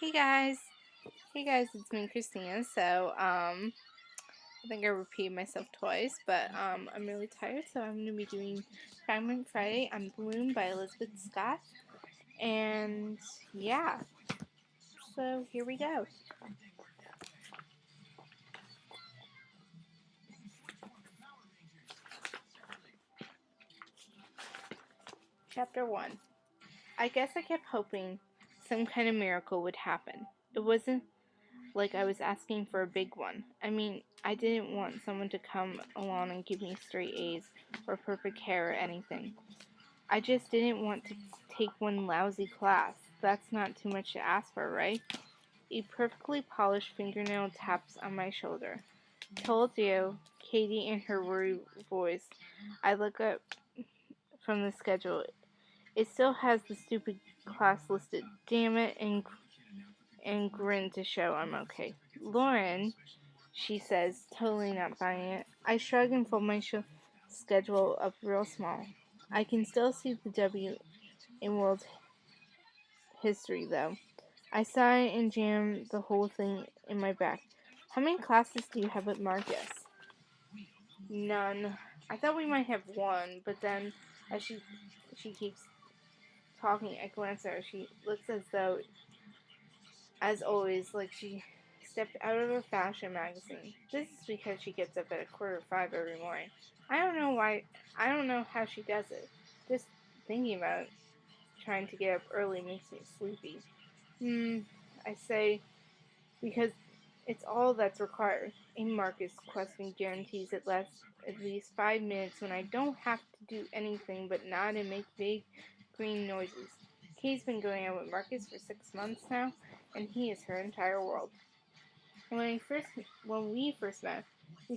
Hey guys. Hey guys, it's me, Christina. So, I think I repeated myself twice, but I'm really tired, so I'm going to be doing Fragment Friday on Bloom by Elisabeth Scott. And yeah, so here we go. Chapter 1. I guess I kept hoping some kind of miracle would happen. It wasn't like I was asking for a big one. I mean, I didn't want someone to come along and give me straight A's or perfect hair or anything. I just didn't want to take one lousy class. That's not too much to ask for, right? A perfectly polished fingernail taps on my shoulder. Told you, Katie in her worried voice. I look up from the schedule. It still has the stupid class listed. Damn it, and grin to show I'm okay. Lauren, she says, totally not buying it. I shrug and fold my schedule up real small. I can still see the W in world history, though. I sigh and jam the whole thing in my back. How many classes do you have at Marcus? None. I thought we might have one, but then as she keeps talking, I glance at her. She looks as though, as always, like she stepped out of a fashion magazine. This is because she gets up at 4:45 every morning. I don't know why. I don't know how she does it. Just thinking about it, trying to get up early makes me sleepy. I say, because it's all that's required. A Marcus question guarantees it lasts at least 5 minutes when I don't have to do anything but nod and make vague green noises. Kay's been going out with Marcus for 6 months now, and he is her entire world. When we first met, we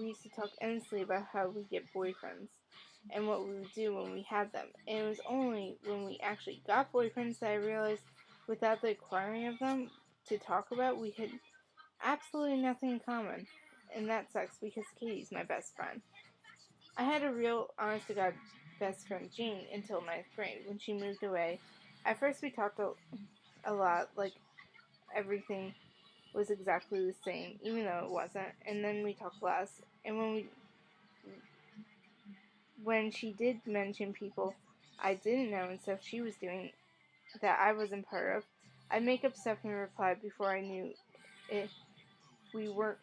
used to talk endlessly about how we get boyfriends and what we would do when we had them. And it was only when we actually got boyfriends that I realized, without the acquiring of them to talk about, we had absolutely nothing in common. And that sucks because Katie's my best friend. I had a real, honest-to-God best friend, Jean, until 9th grade, when she moved away. At first we talked a lot, like everything was exactly the same, even though it wasn't. And then we talked less. And when she did mention people I didn't know and stuff she was doing that I wasn't part of, I'd make up stuff and reply before I knew it. We weren't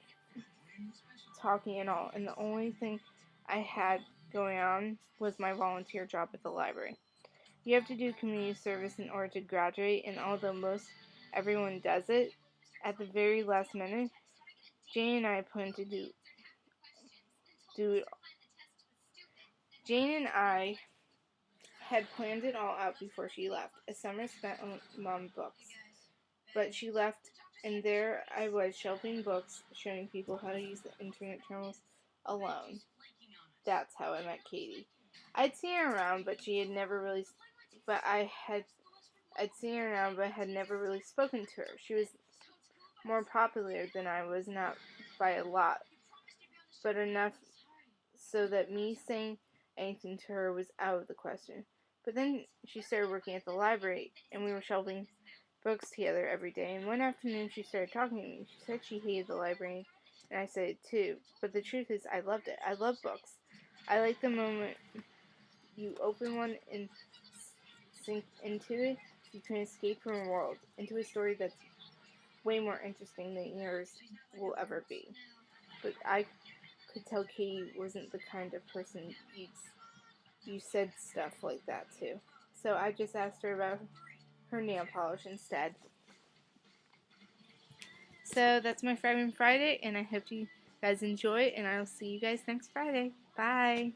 talking at all, and the only thing I had going on was my volunteer job at the library. You have to do community service in order to graduate, and although most everyone does it, at the very last minute, Jane and I plan to do it. Jane and I had planned it all out before she left. A summer spent among books. But she left, and there I was, shelving books, showing people how to use the internet terminals alone. That's how I met Katie. I'd seen her around, but she had never really. But I'd seen her around, but had never really spoken to her. She was more popular than I was, not by a lot, but enough so that me saying anything to her was out of the question. But then she started working at the library, and we were shelving books together every day. And one afternoon she started talking to me. She said she hated the library, and I said it too. But the truth is, I loved it. I love books. I like the moment you open one and sink into it. You can escape from a world, into a story that's way more interesting than yours will ever be. But I could tell Katie wasn't the kind of person you said stuff like that to. So I just asked her about her nail polish instead. So that's my Fragment Friday, and I hope you guys enjoy, and I'll see you guys next Friday. Bye!